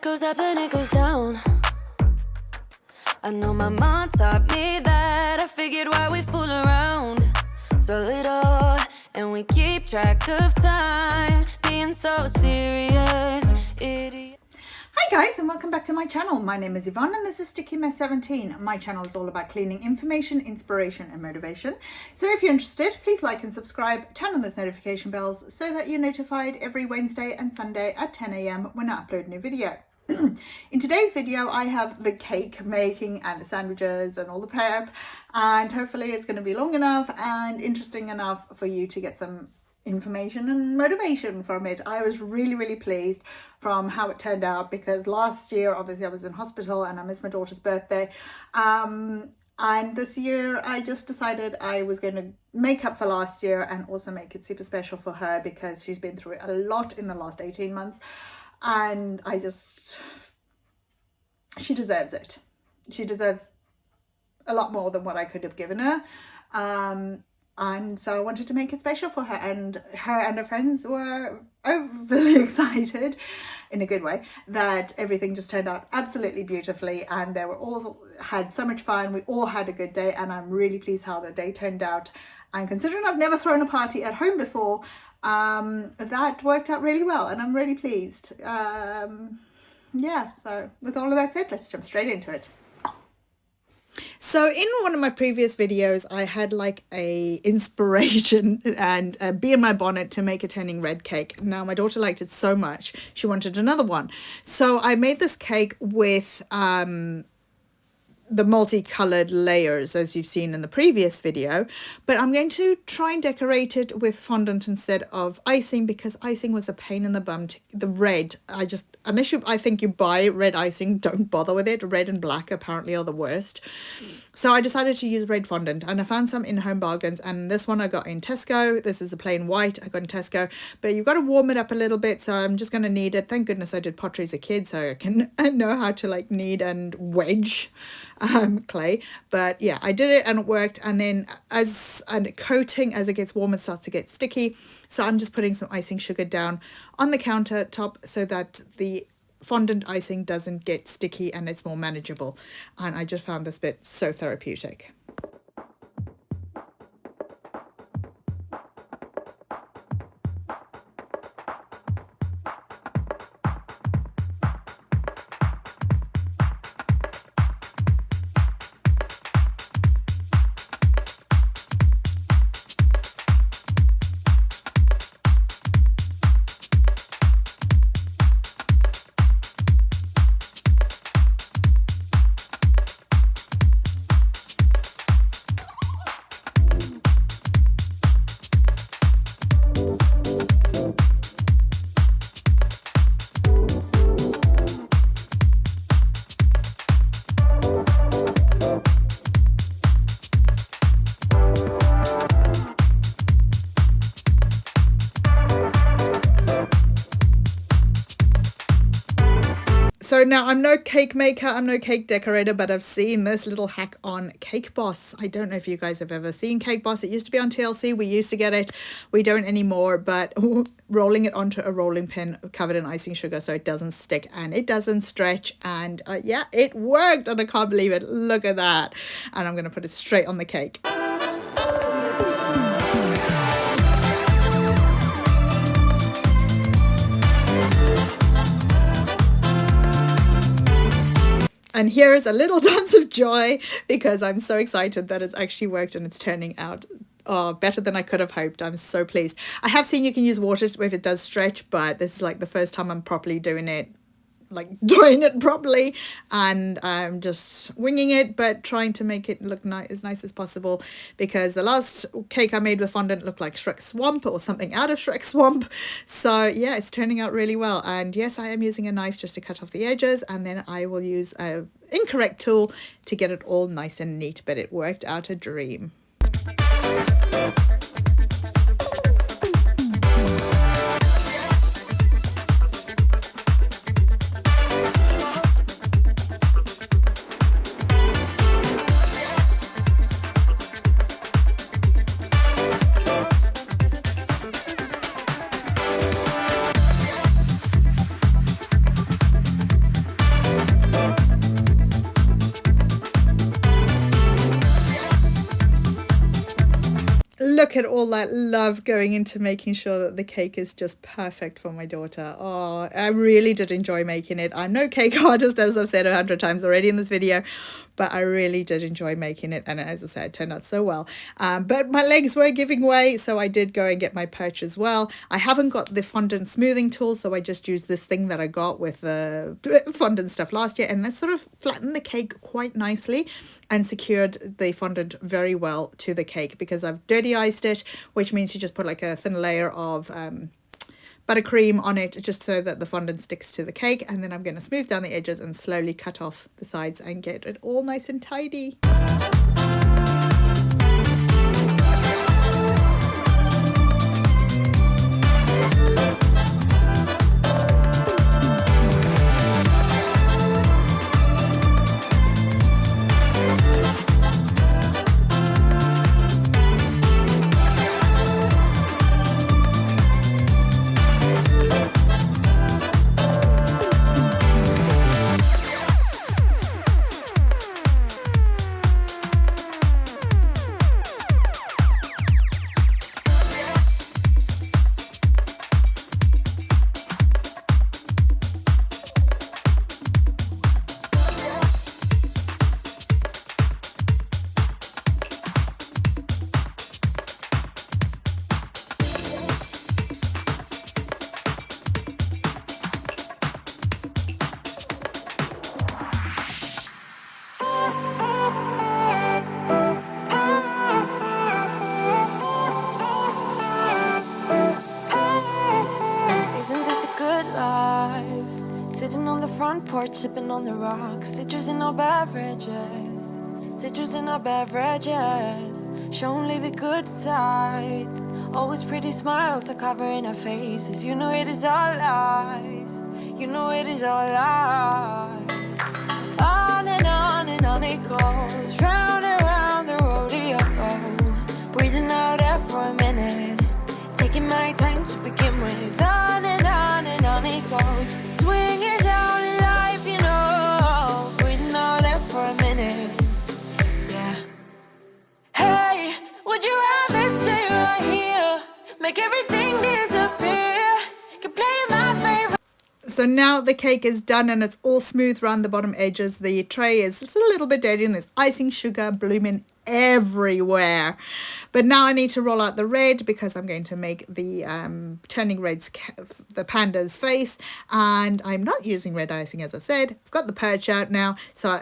Life goes up and it goes down. I know my mom taught me that. I figured why we fool around so little, and we keep track of time, being so serious, idiot. Hi guys, and welcome back to my channel. My name is Yvonne and this is STICKYMESS17. My channel is all about cleaning information, inspiration and motivation. So if you're interested, please like and subscribe, turn on those notification bells so that you're notified every Wednesday and Sunday at 10 AM when I upload a new video. In today's video, I have the cake making and the sandwiches and all the prep, and hopefully it's going to be long enough and interesting enough for you to get some information and motivation from it. I was really pleased from how it turned out, because last year obviously I was in hospital and I missed my daughter's birthday, and this year I just decided I was going to make up for last year and also make it super special for her, because she's been through a lot in the last 18 months and she deserves it. She deserves a lot more than what I could have given her. And so I wanted to make it special for her, and her friends were overly excited in a good way that everything just turned out absolutely beautifully, and they were all had so much fun. We all had a good day, and I'm really pleased how the day turned out. And considering I've never thrown a party at home before, that worked out really well, and I'm really pleased. Yeah, so with all of that said, let's jump straight into it. So in one of my previous videos, I had like a inspiration and bee in my bonnet to make a turning red cake. Now my daughter liked it so much, she wanted another one. So I made this cake with the multicolored layers, as you've seen in the previous video, but I'm going to try and decorate it with fondant instead of icing, because icing was a pain in the bum. The red, unless I think you buy red icing, don't bother with it. Red and black apparently are the worst. So I decided to use red fondant, and I found some in Home Bargains, and this one I got in Tesco. This is the plain white I got in Tesco, but you've got to warm it up a little bit, so I'm just going to knead it. Thank goodness I did pottery as a kid, so I know how to like knead and wedge clay. But yeah, I did it and it worked, and then as a coating, as it gets warm, it starts to get sticky, so I'm just putting some icing sugar down on the countertop so that the fondant icing doesn't get sticky and it's more manageable. And I just found this bit so therapeutic. So now I'm no cake maker, I'm no cake decorator, but I've seen this little hack on Cake Boss. I don't know if you guys have ever seen Cake Boss. It used to be on TLC. We used to get it. We don't anymore, but rolling it onto a rolling pin covered in icing sugar so it doesn't stick and it doesn't stretch. And yeah, it worked, and I can't believe it. Look at that. And I'm going to put it straight on the cake. And here's a little dance of joy, because I'm so excited that it's actually worked and it's turning out better than I could have hoped. I'm so pleased. I have seen you can use water if it does stretch, but this is like the first time I'm properly doing it properly, and I'm just winging it, but trying to make it look as nice as possible, because the last cake I made with fondant looked like Shrek Swamp or something out of Shrek Swamp. So yeah, it's turning out really well. And yes, I am using a knife just to cut off the edges, and then I will use a incorrect tool to get it all nice and neat, but it worked out a dream. look at all that love going into making sure that the cake is just perfect for my daughter. Oh, I really did enjoy making it. I'm no cake artist, as I've said 100 times already in this video, but I really did enjoy making it. And as I said, it turned out so well. But my legs were giving way, so I did go and get my perch as well. I haven't got the fondant smoothing tool, so I just used this thing that I got with the fondant stuff last year, and that sort of flattened the cake quite nicely and secured the fondant very well to the cake, because I've dirty iced it, which means you just put like a thin layer of buttercream on it just so that the fondant sticks to the cake, and then I'm going to smooth down the edges and slowly cut off the sides and get it all nice and tidy. Sitting on the front porch, sipping on the rocks. Citrus in our beverages. Citrus in our beverages. Show only the good sides. Always pretty smiles are covering our faces. You know it is all lies. You know it is all lies. On and on it goes. Round and round the rodeo. Breathing out air for a minute. Taking my time to begin with. On and on it goes. Swinging down in life, you know. Breathing out air for a minute. Yeah. Hey, would you rather stay right here? Make everything disappear. Can play my favorite. So now the cake is done and it's all smooth around the bottom edges. The tray is just a little bit dirty and there's icing sugar blooming everywhere. But now I need to roll out the red because I'm going to make the turning red's the panda's face, and I'm not using red icing, as I said. I've got the perch out now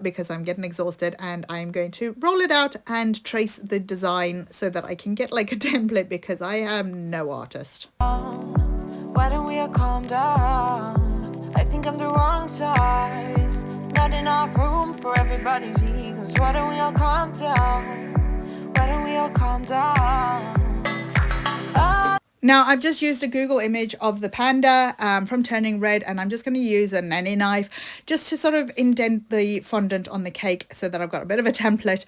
because I'm getting exhausted, and I'm going to roll it out and trace the design so that I can get like a template, because I am no artist. Why don't we all calm down? I think I'm the wrong size. Not enough room for everybody's egos. Why don't we all calm down? Why don't we all calm down? Now I've just used a Google image of the panda from Turning Red, and I'm just going to use a nanny knife just to sort of indent the fondant on the cake so that I've got a bit of a template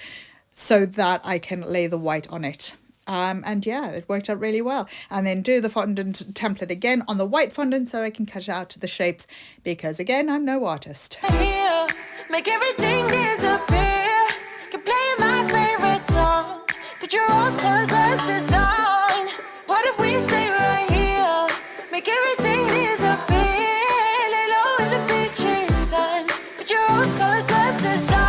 so that I can lay the white on it. And yeah, it worked out really well. And then do the fondant template again on the white fondant so I can cut out the shapes, because again, I'm no artist. Here, make everything disappear. Can play my favorite song. Put your rose-colored glasses on. What if we stay right here? Make everything disappear. Lay low in the beaches, sun. Put your rose-colored glasses on.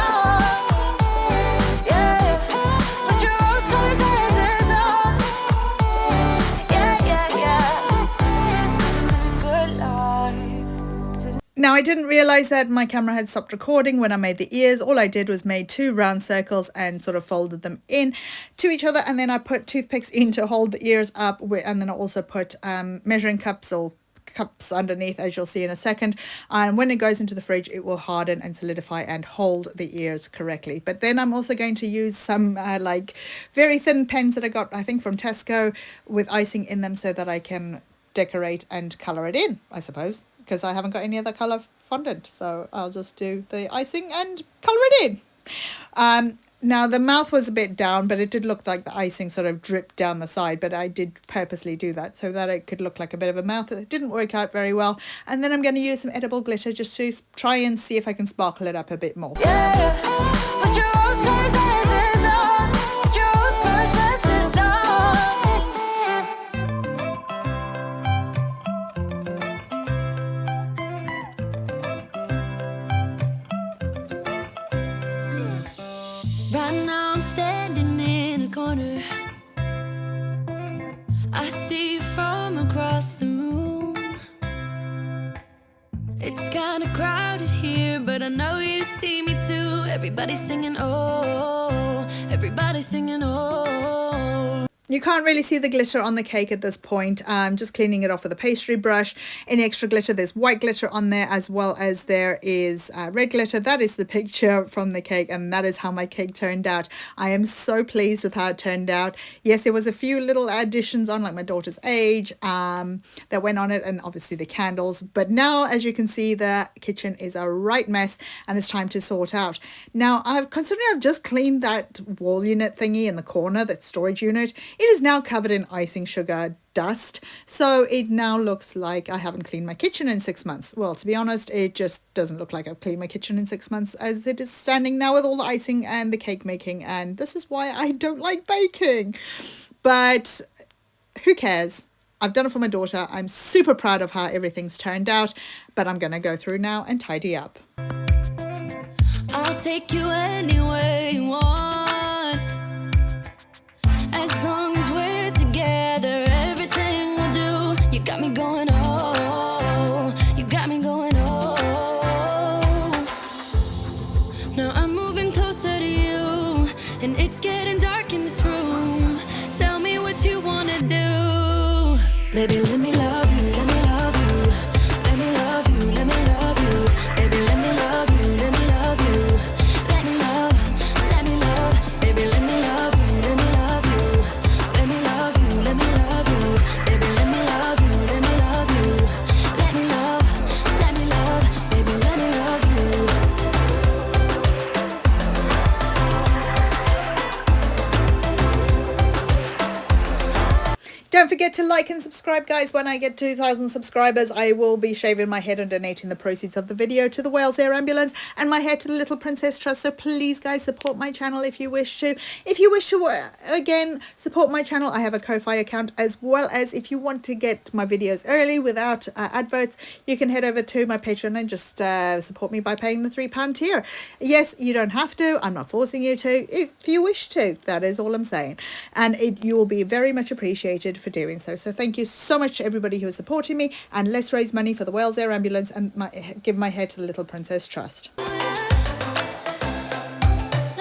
Now I didn't realize that my camera had stopped recording when I made the ears. All I did was made 2 round circles and sort of folded them in to each other, and then I put toothpicks in to hold the ears up, and then I also put measuring cups or cups underneath, as you'll see in a second, and when it goes into the fridge it will harden and solidify and hold the ears correctly. But then I'm also going to use some like very thin pens that I got, I think, from Tesco, with icing in them so that I can decorate and colour it in, I suppose, because I haven't got any other colour fondant, so I'll just do the icing and colour it in. Now the mouth was a bit down, but it did look like the icing sort of dripped down the side, but I did purposely do that so that it could look like a bit of a mouth. It didn't work out very well, and then I'm going to use some edible glitter just to try and see if I can sparkle it up a bit more. Yeah. Put your rose-colored glasses on. Put your rose-colored glasses on. I'm standing in a corner. I see you from across the room. It's kinda crowded here, but I know you see me too. Everybody's singing, oh, everybody's singing, oh. You can't really see the glitter on the cake at this point. I'm just cleaning it off with a pastry brush. Any extra glitter, there's white glitter on there, as well as there is red glitter. That is the picture from the cake, and that is how my cake turned out. I am so pleased with how it turned out. Yes, there was a few little additions on, like my daughter's age that went on it, and obviously the candles. But now, as you can see, the kitchen is a right mess, and it's time to sort out. Now, considering I've just cleaned that wall unit thingy in the corner, that storage unit, it is now covered in icing sugar dust, so it now looks like I haven't cleaned my kitchen in 6 months. Well, to be honest, it just doesn't look like I've cleaned my kitchen in 6 months as it is standing now with all the icing and the cake making, and this is why I don't like baking. But who cares? I've done it for my daughter. I'm super proud of how everything's turned out, but I'm going to go through now and tidy up. I'll take you anywhere you want. As long as we're together, everything we'll do. You got me going, oh, you got me going, oh. Now I'm moving closer to you, and it's getting dark in this room. Tell me what you wanna do. Baby, let me love you, let me love you. Let me love you, let me love you. Baby, let me love you, let me love you. Let me love, baby, let me love you, let me love you. Let me love you, let me love you. Baby, let me love you, let me love you. Let me love, baby, let me love you. Don't forget to like and subscribe, guys. When I get 2,000 subscribers, I will be shaving my head and donating the proceeds of the video to the Wales Air Ambulance and my hair to the Little Princess Trust. So please, guys, support my channel if you wish to. If you wish to, again, support my channel, I have a Ko-Fi account, as well as if you want to get my videos early without adverts, you can head over to my Patreon and just support me by paying the £3 tier. Yes, you don't have to. I'm not forcing you to. If you wish to, that is all I'm saying. And you will be very much appreciated for doing so. So thank you so much to everybody who is supporting me, and let's raise money for the Wales Air Ambulance and give my hair to the Little Princess Trust. Let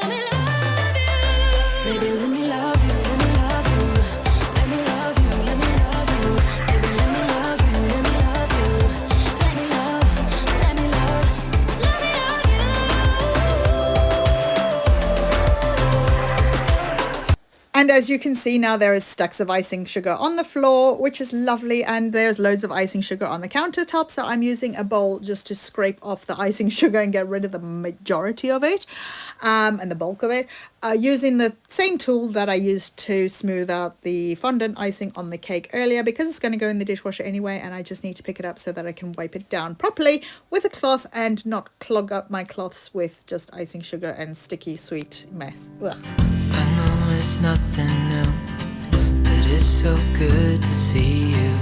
me love you. Baby, let me love you, let me love you. Let me love you, let me love you. Baby, let me love you, let me love you. Let me love, let me love, let me love you. And as you can see now, there is stacks of icing sugar on the floor, which is lovely, and there's loads of icing sugar on the countertop, so I'm using a bowl just to scrape off the icing sugar and get rid of the majority of it, and the bulk of it, using the same tool that I used to smooth out the fondant icing on the cake earlier, because it's going to go in the dishwasher anyway, and I just need to pick it up so that I can wipe it down properly with a cloth and not clog up my cloths with just icing sugar and sticky sweet mess. Ugh. I know it's nothing new, but it's so good to see you.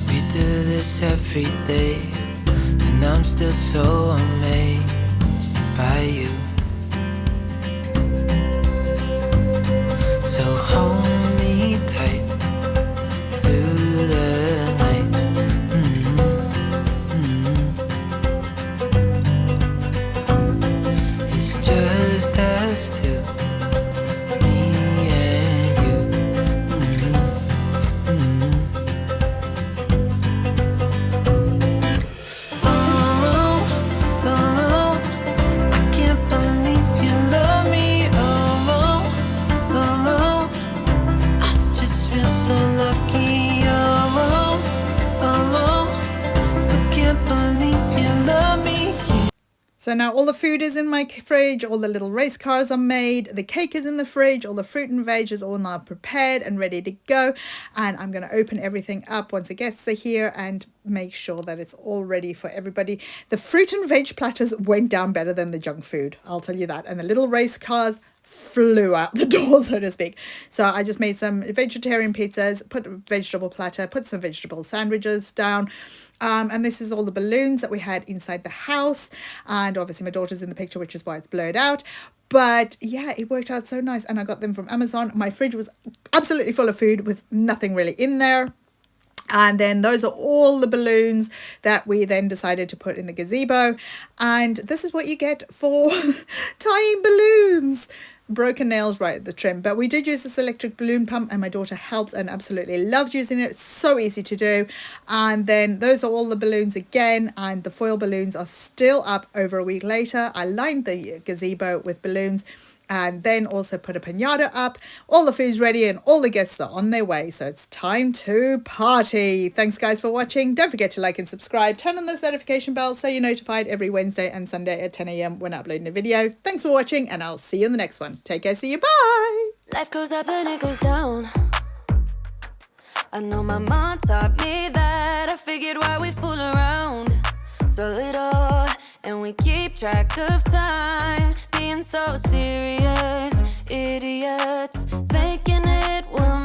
We do this every day, and I'm still so amazed by you. So hold me tight through the night. It's just us two, me and you. Oh, I can't believe you love me. Oh, I just feel so lucky. Still can't believe you love me. So now all the food is in my fridge, all the little race cars are made, the cake is in the fridge, all the fruit and veg is all now prepared and ready to go. And I'm going to open everything up once it gets here and make sure that it's all ready for everybody. The fruit and veg platters went down better than the junk food, I'll tell you that. And the little race cars flew out the door, so to speak. So I just made some vegetarian pizzas, put a vegetable platter, put some vegetable sandwiches down. And this is all the balloons that we had inside the house. And obviously my daughter's in the picture, which is why it's blurred out. But yeah, it worked out so nice. And I got them from Amazon. My fridge was absolutely full of food with nothing really in there. And then those are all the balloons that we then decided to put in the gazebo. And this is what you get for tying balloons. Broken nails right at the trim. But we did use this electric balloon pump, and my daughter helped and absolutely loved using it. It's so easy to do. And then those are all the balloons again, and the foil balloons are still up over a week later. I lined the gazebo with balloons and then also put a piñata up. All the food's ready and all the guests are on their way, so it's time to party. Thanks guys for watching. Don't forget to like and subscribe. Turn on the notification bell so you're notified every Wednesday and Sunday at 10 a.m. when uploading a video. Thanks for watching, and I'll see you in the next one. Take care, see you, bye. Life goes up and it goes down. I know my mom taught me that. I figured why we fool around so little, and we keep track of time, being so serious, idiots, thinking it will